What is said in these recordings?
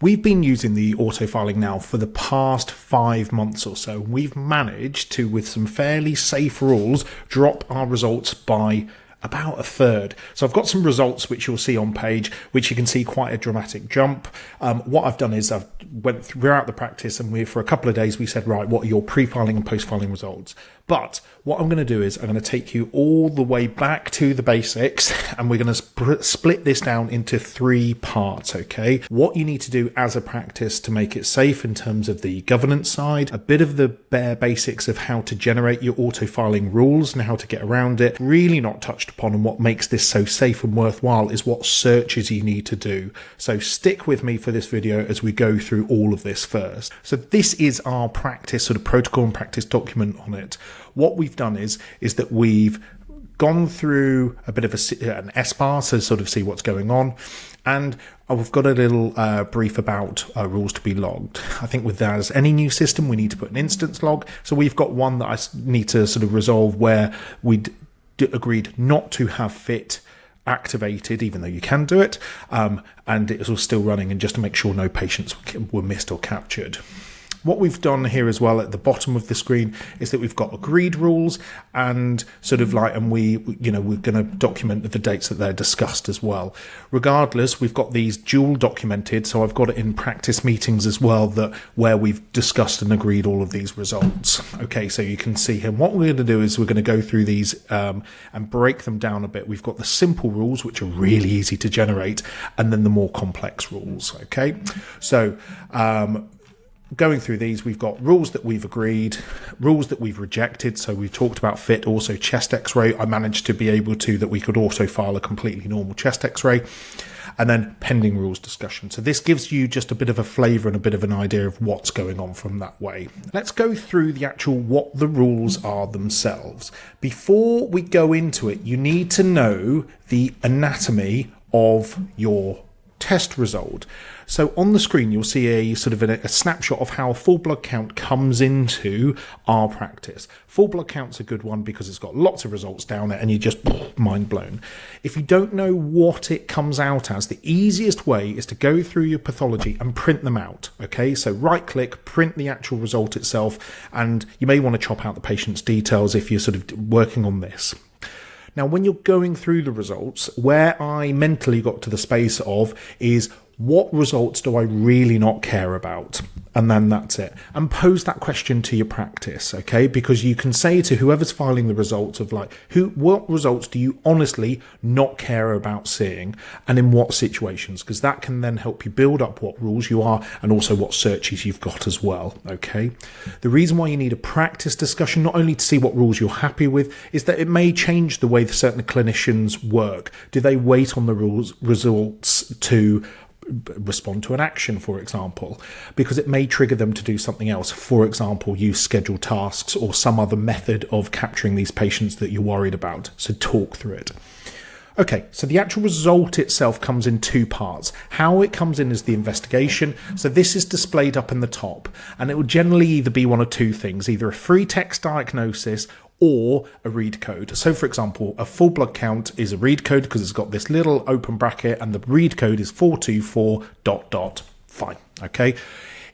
We've been using the autofiling now for the past 5 months or so. We've managed to, with some fairly safe rules, drop our results by about a third. So I've got some results which you'll see on page, which you can see quite a dramatic jump. What I've done is I've went throughout the practice, and for a couple of days we said, right, what are your pre-filing and post-filing results? But what I'm going to do is I'm going to take you all the way back to the basics, and we're going to split this down into 3 parts, okay? What you need to do as a practice to make it safe in terms of the governance side, a bit of the bare basics of how to generate your autofiling rules and how to get around it, really not touched upon, and what makes this so safe and worthwhile is what searches you need to do. So stick with me for this video as we go through all of this first. So this is our practice sort of protocol and practice document on it. What we've done is that we've gone through a bit of an SBAR to sort of see what's going on, and we've got a little brief about rules to be logged. I think with that, as any new system, we need to put an instance log. So we've got one that I need to sort of resolve where we agreed not to have fit activated, even though you can do it, and it was still running, and just to make sure no patients were missed or captured. What we've done here as well at the bottom of the screen is that we've got agreed rules, and sort of like, and we're going to document the dates that they're discussed as well. Regardless, we've got these dual documented, so I've got it in practice meetings as well, that where we've discussed and agreed all of these results. Okay, so you can see here, what we're going to do is we're going to go through these and break them down a bit. We've got the simple rules, which are really easy to generate, and then the more complex rules. Okay, so going through these, we've got rules that we've agreed, rules that we've rejected. So we've talked about fit, also chest x-ray. I managed to be able to, that we could also file a completely normal chest x-ray, and then pending rules discussion. So this gives you just a bit of a flavour and a bit of an idea of what's going on from that way. Let's go through the actual what the rules are themselves. Before we go into it, you need to know the anatomy of your test result. So on the screen, you'll see a sort of a snapshot of how a full blood count comes into our practice. Full blood count's a good one because it's got lots of results down it, and you're just mind blown. If you don't know what it comes out as, the easiest way is to go through your pathology and print them out. Okay, so right click, print the actual result itself, and you may want to chop out the patient's details if you're sort of working on this. Now, when you're going through the results, where I mentally got to the space of is, what results do I really not care about? And then that's it. And pose that question to your practice, okay? Because you can say to whoever's filing the results of like, what results do you honestly not care about seeing, and in what situations? Because that can then help you build up what rules you are, and also what searches you've got as well, okay? The reason why you need a practice discussion, not only to see what rules you're happy with, is that it may change the way that certain clinicians work. Do they wait on the results to respond to an action, for example, because it may trigger them to do something else, for example, use scheduled tasks or some other method of capturing these patients that you're worried about. So talk through it. Okay, so the actual result itself comes in 2 parts. How it comes in is the investigation. So this is displayed up in the top, and it will generally either be one of 2 things, either a free text diagnosis or a read code. So for example, a full blood count is a read code because it's got this little open bracket, and the read code is 424 ... Fine. Okay.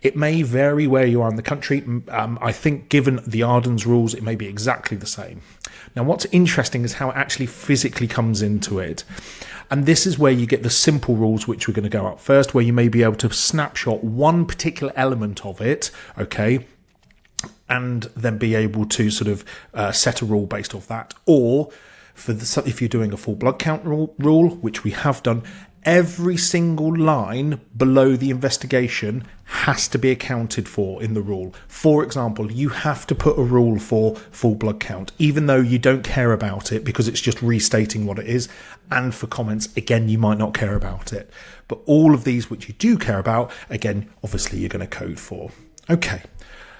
It may vary where you are in the country. I think given the Arden's rules, it may be exactly the same. Now, what's interesting is how it actually physically comes into it. And this is where you get the simple rules, which we're going to go up first, where you may be able to snapshot one particular element of it, okay, and then be able to sort of set a rule based off that. Or if you're doing a full blood count rule, which we have done, every single line below the investigation has to be accounted for in the rule. For example, you have to put a rule for full blood count, even though you don't care about it because it's just restating what it is. And for comments, again, you might not care about it. But all of these which you do care about, again, obviously you're going to code for. Okay,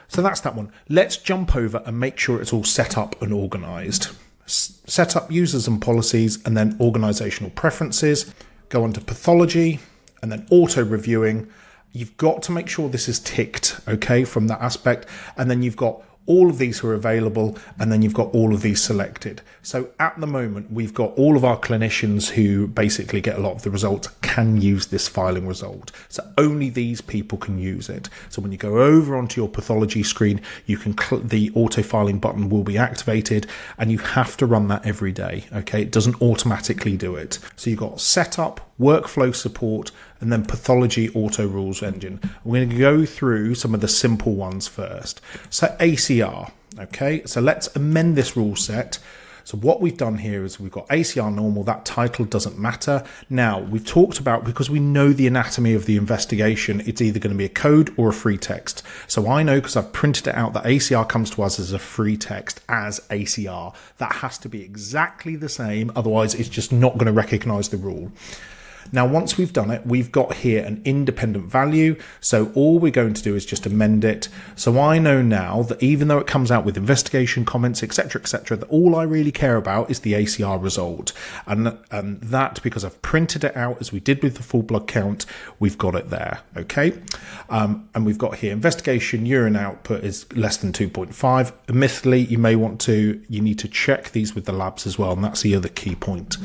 so that's that one. Let's jump over and make sure it's all set up and organized. Set up users and policies, and then organizational preferences. Go on to pathology, and then auto reviewing. You've got to make sure this is ticked, okay, from that aspect. And then you've got all of these are available, and then you've got all of these selected. So at the moment, we've got all of our clinicians who basically get a lot of the results can use this filing result. So only these people can use it. So when you go over onto your pathology screen, you can the auto filing button will be activated, and you have to run that every day. Okay, it doesn't automatically do it. So you've got setup, workflow support, and then pathology auto rules engine. We're going to go through some of the simple ones first. So ACR, okay, so let's amend this rule set. So what we've done here is we've got ACR normal, that title doesn't matter. Now, we've talked about, because we know the anatomy of the investigation, it's either going to be a code or a free text. So I know, because I've printed it out, that ACR comes to us as a free text as ACR. That has to be exactly the same, otherwise it's just not going to recognize the rule. Now, once we've done it, we've got here an independent value. So all we're going to do is just amend it. So I know now that even though it comes out with investigation comments, etc., that all I really care about is the ACR result. And that, because I've printed it out as we did with the full blood count, we've got it there. Okay. And we've got here investigation urine output is less than 2.5. Admittedly, you need to check these with the labs as well. And that's the other key point.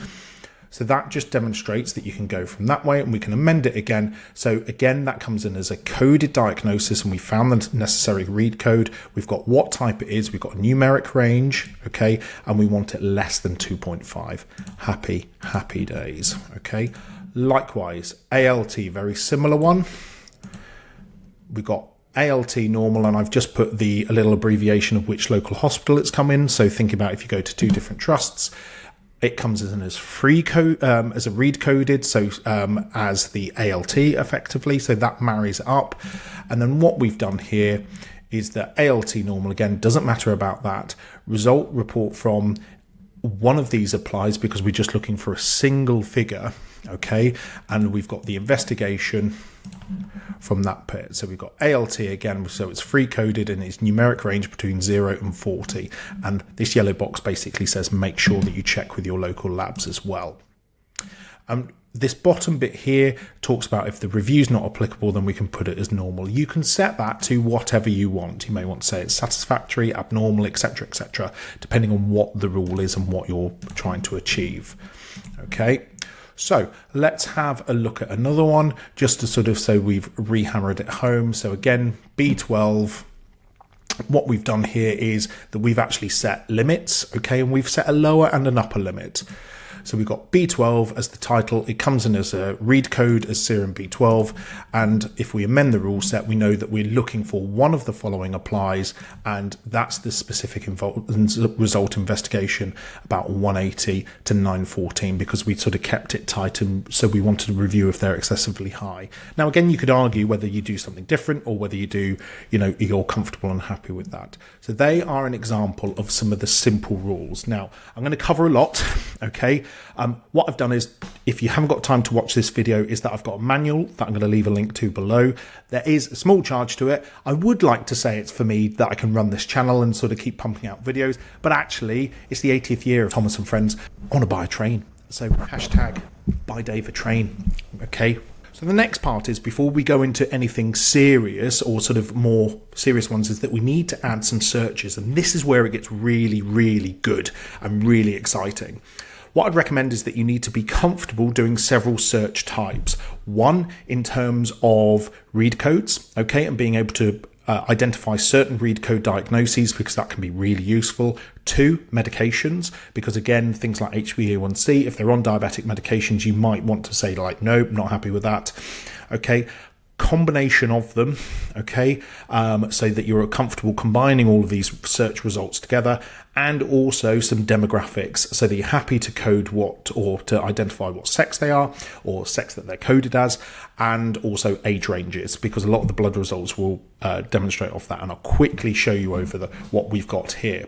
So that just demonstrates that you can go from that way, and we can amend it again. So again, that comes in as a coded diagnosis, and we found the necessary read code. We've got what type it is. We've got a numeric range, okay, and we want it less than 2.5. Happy days, okay. Likewise, ALT, very similar one. We've got ALT normal, and I've just put a little abbreviation of which local hospital it's come in. So think about if you go to 2 different trusts, it comes in as free code, as a read coded, so as the ALT effectively, so that marries up. And then what we've done here is that ALT normal, again, doesn't matter about that. Result report from one of these applies because we're just looking for a single figure, okay? And we've got the investigation from that bit. So we've got ALT again, so it's free coded and it's numeric range between 0 and 40. And this yellow box basically says make sure that you check with your local labs as well. This bottom bit here talks about if the review is not applicable, then we can put it as normal. You can set that to whatever you want. You may want to say it's satisfactory, abnormal, etc., depending on what the rule is and what you're trying to achieve. Okay. So let's have a look at another one just to sort of, so we've rehammered it home. So again, B12, what we've done here is that we've actually set limits, okay, and we've set a lower and an upper limit. So we've got B12 as the title. It comes in as a read code as serum B12. And if we amend the rule set, we know that we're looking for one of the following applies. And that's the specific result investigation about 180 to 914, because we sort of kept it tight. And so we wanted to review if they're excessively high. Now, again, you could argue whether you do something different or whether you do, you're comfortable and happy with that. So they are an example of some of the simple rules. Now, I'm going to cover a lot, okay? What I've done is, if you haven't got time to watch this video, is that I've got a manual that I'm going to leave a link to below. There is a small charge to it. I would like to say it's for me that I can run this channel and sort of keep pumping out videos, but actually it's the 80th year of Thomas and Friends. I want to buy a train. So hashtag buy Dave a train. Okay. So the next part is, before we go into anything serious or sort of more serious ones, is that we need to add some searches. And this is where it gets really, really good and really exciting. What I'd recommend is that you need to be comfortable doing several search types. One, in terms of read codes, okay, and being able to identify certain read code diagnoses, because that can be really useful. 2, medications, because again, things like HbA1c, if they're on diabetic medications, you might want to say like, nope, not happy with that. Okay. Combination of them, okay, so that you're comfortable combining all of these search results together, and also some demographics, so that you're happy to code what, or to identify what sex they are, or sex that they're coded as, and also age ranges, because a lot of the blood results will demonstrate off that, and I'll quickly show you over what we've got here.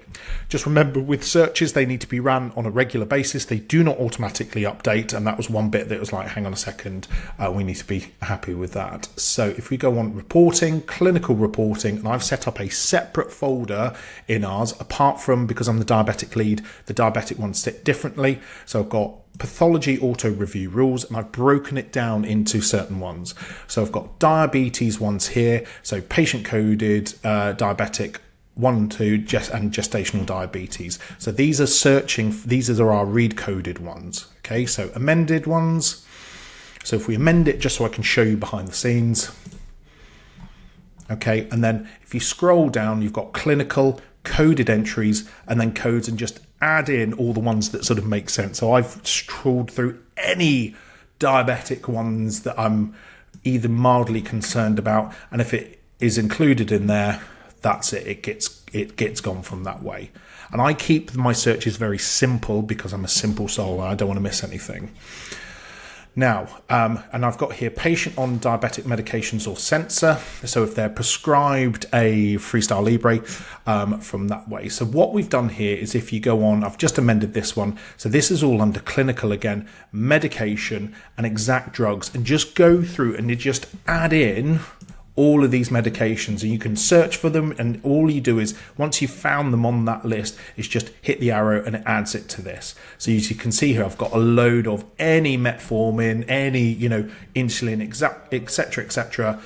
Just remember, with searches, they need to be ran on a regular basis. They do not automatically update, and that was one bit that was like, hang on a second, we need to be happy with that. So if we go on reporting, clinical reporting, and I've set up a separate folder in ours, apart from, because I'm the diabetic lead, the diabetic ones sit differently. So I've got pathology auto review rules, and I've broken it down into certain ones. So I've got diabetes ones here, so patient coded diabetic 1, 2, and gestational diabetes. So these are our read-coded ones. Okay, so amended ones. So if we amend it, just so I can show you behind the scenes. Okay, and then if you scroll down, you've got clinical, coded entries, and then codes, and just add in all the ones that sort of make sense. So I've trawled through any diabetic ones that I'm either mildly concerned about, and if it is included in there, that's it. It gets gone from that way. And I keep my searches very simple because I'm a simple soul and I don't want to miss anything. Now, and I've got here patient on diabetic medications or sensor. So if they're prescribed a Freestyle Libre, from that way. So what we've done here is, if you go on, I've just amended this one. So this is all under clinical again, medication and exact drugs, and just go through and you just add in all of these medications, and you can search for them, and all you do is, once you've found them on that list, is just hit the arrow and it adds it to this. So as you can see here, I've got a load of any metformin, any, insulin, etc.,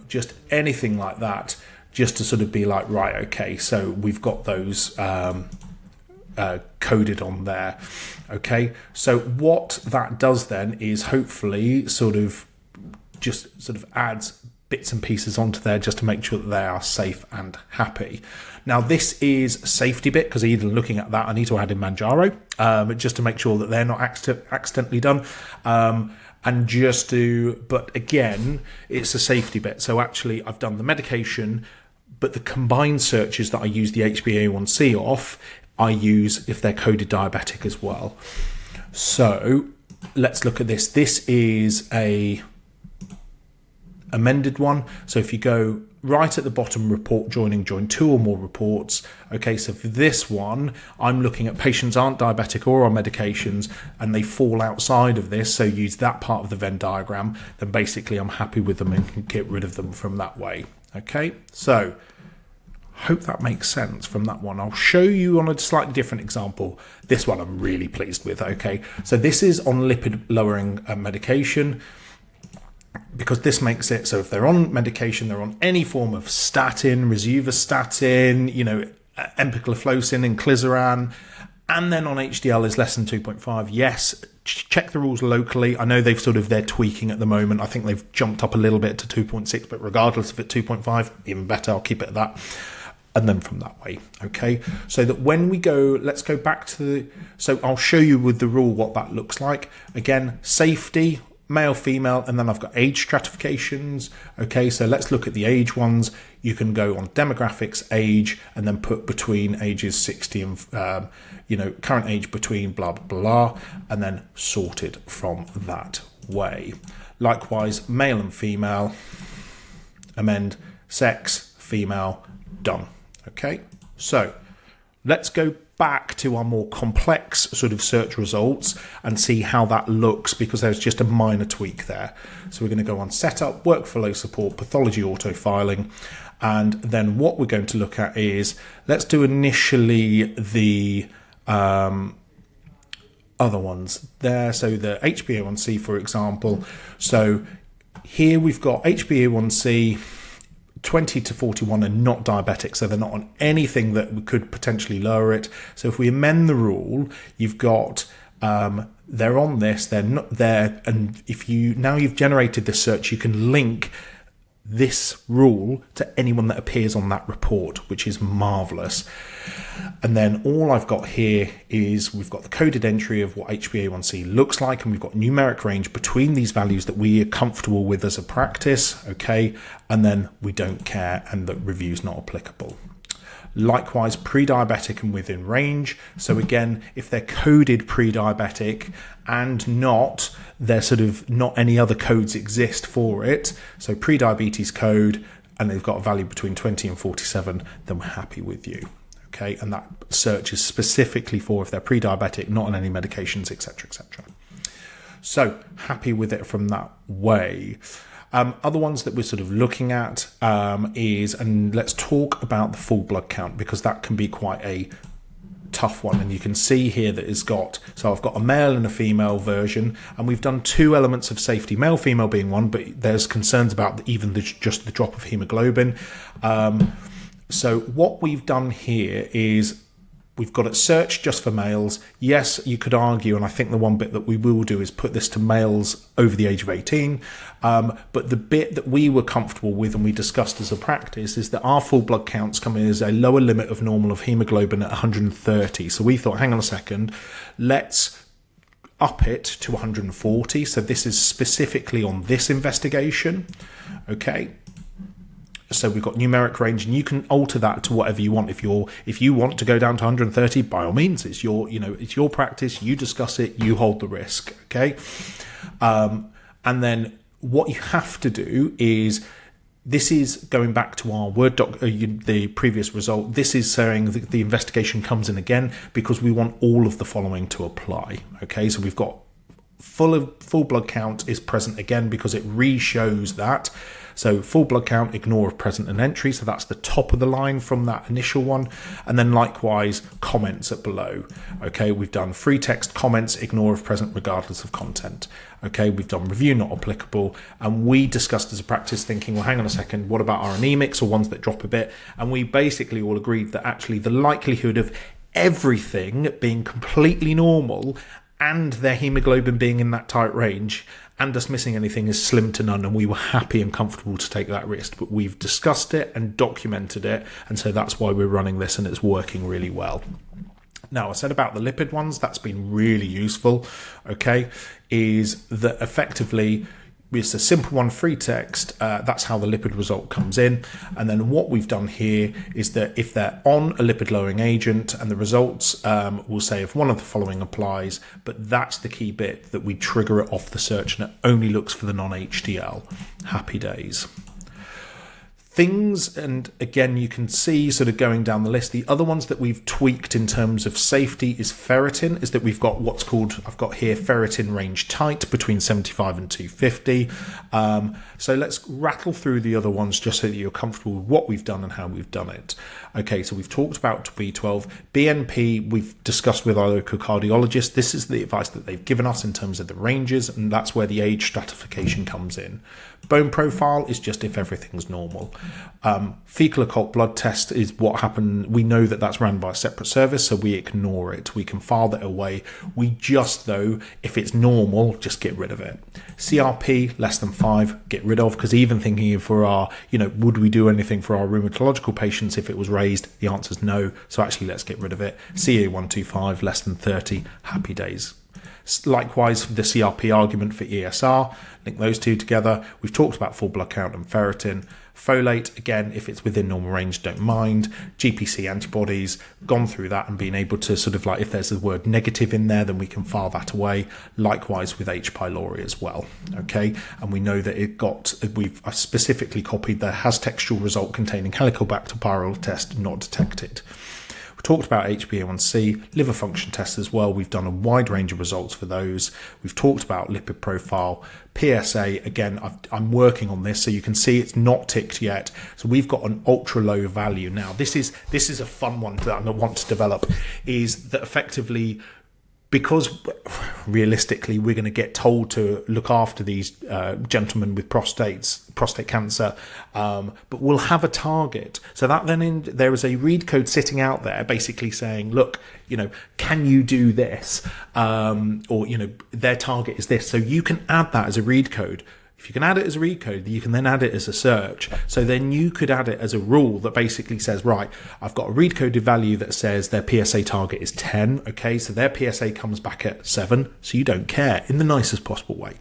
just anything like that, just to sort of be like, right, okay, so we've got those coded on there. Okay, so what that does then is hopefully sort of adds bits and pieces onto there just to make sure that they are safe and happy. Now this is a safety bit, because even looking at that I need to add in Manjaro, just to make sure that they're not accidentally done, but again, it's a safety bit. So actually I've done the medication, but the combined searches that I use the HbA1c off, I use if they're coded diabetic as well. So let's look at this. This is a amended one. So if you go right at the bottom, report join 2 or more reports. Okay, so for this one, I'm looking at patients aren't diabetic or on medications and they fall outside of this, so use that part of the Venn diagram, then basically I'm happy with them and can get rid of them from that way. Okay, so hope that makes sense from that one. I'll show you on a slightly different example. This one I'm really pleased with. Okay, so this is on lipid lowering medication, because this makes it so if they're on medication, they're on any form of statin, rosuvastatin, empagliflozin, inclisiran, and then on HDL is less than 2.5. Yes, check the rules locally. I know they're tweaking at the moment. I think they've jumped up a little bit to 2.6, but regardless of it 2.5, even better, I'll keep it at that. And then from that way, okay? So that when we go, let's go back to so I'll show you with the rule what that looks like. Again, safety, male, female, and then I've got age stratifications. Okay, so let's look at the age ones. You can go on demographics, age, and then put between ages 60 and, current age between blah, blah, blah, and then sorted from that way. Likewise, male and female, amend, sex, female, done. Okay, so let's go back to our more complex sort of search results and see how that looks, because there's just a minor tweak there. So we're going to go on setup, workflow support, pathology autofiling, and then what we're going to look at is, let's do initially the other ones there. So the HbA1c, for example. So here we've got HbA1c 20 to 41 are not diabetic, so they're not on anything that could potentially lower it. So if we amend the rule, you've got they're on this, they're not there, and if you've generated this search, you can link this rule to anyone that appears on that report, which is marvelous. And then all I've got here is we've got the coded entry of what HbA1c looks like, and we've got numeric range between these values that we are comfortable with as a practice. Okay, and then we don't care, and the review's not applicable. Likewise, pre-diabetic and within range. So again, if they're coded pre-diabetic and not, they're sort of not any other codes exist for it. So pre-diabetes code, and they've got a value between 20 and 47, then we're happy with you. Okay, and that search is specifically for if they're pre-diabetic, not on any medications, etc., etc. So happy with it from that way. Other ones that we're sort of looking at is, and let's talk about the full blood count, because that can be quite a tough one. And you can see here that it's got, so I've got a male and a female version, and we've done 2 elements of safety, male, female being one, but there's concerns about just the drop of hemoglobin. So what we've done here is we've got it searched just for males. Yes, you could argue, and I think the one bit that we will do is put this to males over the age of 18. But the bit that we were comfortable with and we discussed as a practice is that our full blood counts come in as a lower limit of normal of hemoglobin at 130. So we thought, hang on a second, let's up it to 140. So this is specifically on this investigation. Okay. So we've got numeric range, and you can alter that to whatever you want. If you want to go down to 130, by all means, it's your practice. You discuss it. You hold the risk. Okay. And then what you have to do is, this is going back to our Word doc, the previous result. This is saying that the investigation comes in again because we want all of the following to apply. Okay. So we've got full blood count is present again because it re-shows that. So full blood count, ignore of present and entry. So that's the top of the line from that initial one. And then likewise, comments at below. Okay, we've done free text comments, ignore of present regardless of content. Okay, we've done review not applicable. And we discussed as a practice thinking, well, hang on a second, what about our anemics or ones that drop a bit? And we basically all agreed that actually the likelihood of everything being completely normal and their hemoglobin being in that tight range and us missing anything is slim to none, and we were happy and comfortable to take that risk. But we've discussed it and documented it, and so that's why we're running this, and it's working really well. Now, I said about the lipid ones, that's been really useful, okay, is that effectively it's a simple one, free text. That's how the lipid result comes in. And then what we've done here is that if they're on a lipid lowering agent, and the results will say if one of the following applies, but that's the key bit, that we trigger it off the search and it only looks for the non-HDL. Happy days. Things, and again, you can see sort of going down the list, the other ones that we've tweaked in terms of safety is ferritin, is that we've got what's called, I've got here, ferritin range tight between 75 and 250. So let's rattle through the other ones just so that you're comfortable with what we've done and how we've done it. Okay, so we've talked about B12. BNP, we've discussed with our local cardiologist. This is the advice that they've given us in terms of the ranges, and that's where the age stratification comes in. Bone profile is just if everything's normal. Fecal occult blood test is what happened. We know that that's run by a separate service, so we ignore it. We can file that away. We just, though, if it's normal, just get rid of it. CRP, less than 5, get rid of, because even thinking for our, would we do anything for our rheumatological patients if it was raised? The answer is no. So actually, let's get rid of it. CA125, less than 30, happy days. Likewise, the CRP argument for ESR, link those two together. We've talked about full blood count and ferritin. Folate, again, if it's within normal range, don't mind. GPC antibodies, gone through that and being able to sort of like, if there's the word negative in there, then we can file that away. Likewise with H. pylori as well. Okay, and we know that we've specifically copied the has textual result containing Helicobacter pylori test not detected. We talked about HbA1c, liver function tests as well. We've done a wide range of results for those. We've talked about lipid profile. PSA, again, I'm working on this, so you can see it's not ticked yet. So we've got an ultra low value. Now, this is a fun one that I want to develop, is that effectively, because realistically we're going to get told to look after these gentlemen with prostate cancer, but we'll have a target. So that then there is a read code sitting out there basically saying, look, can you do this? Or, their target is this. So you can add that as a read code. If you can add it as a read code, you can then add it as a search. So then you could add it as a rule that basically says, right, I've got a read coded value that says their PSA target is 10. Okay, so their PSA comes back at 7. So you don't care, in the nicest possible way.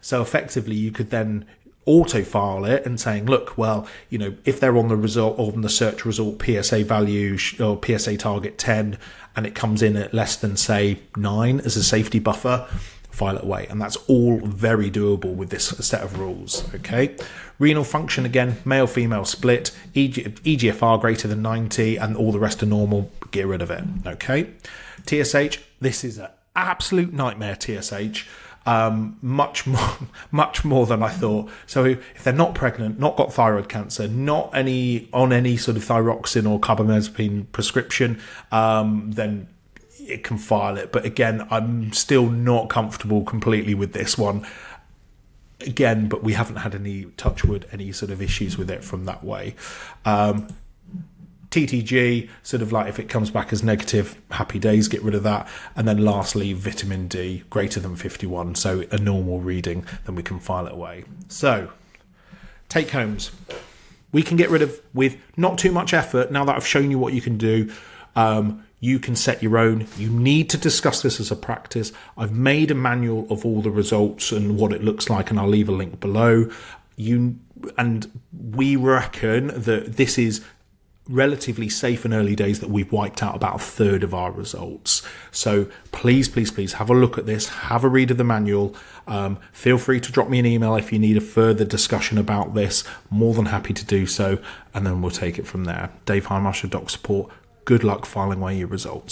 So effectively, you could then auto file it and saying, look, well, if they're on the result, on the search result PSA value or PSA target 10, and it comes in at less than, say, 9 as a safety buffer, file it away. And that's all very doable with this set of rules. Okay, renal function, again, male female split, EGFR greater than 90, and all the rest are normal, get rid of it. Okay, TSH, this is an absolute nightmare. TSH, much more than I thought. So if they're not pregnant, not got thyroid cancer, not on any sort of thyroxine or carbamazepine prescription, then it can file it. But again, I'm still not comfortable completely with this one. Again, but we haven't had any, touch wood, any sort of issues with it from that way. TTG, sort of like if it comes back as negative, happy days, get rid of that. And then lastly, vitamin D greater than 51, so a normal reading, then we can file it away. So take homes we can get rid of with not too much effort. Now that I've shown you what you can do, you can set your own. You need to discuss this as a practice. I've made a manual of all the results and what it looks like, and I'll leave a link below. We reckon that this is relatively safe in early days, that we've wiped out about a third of our results. So please have a look at this, have a read of the manual. Feel free to drop me an email if you need a further discussion about this. More than happy to do so, and then we'll take it from there. Dave Hindmarsh, Doc Support. Good luck filing away your results.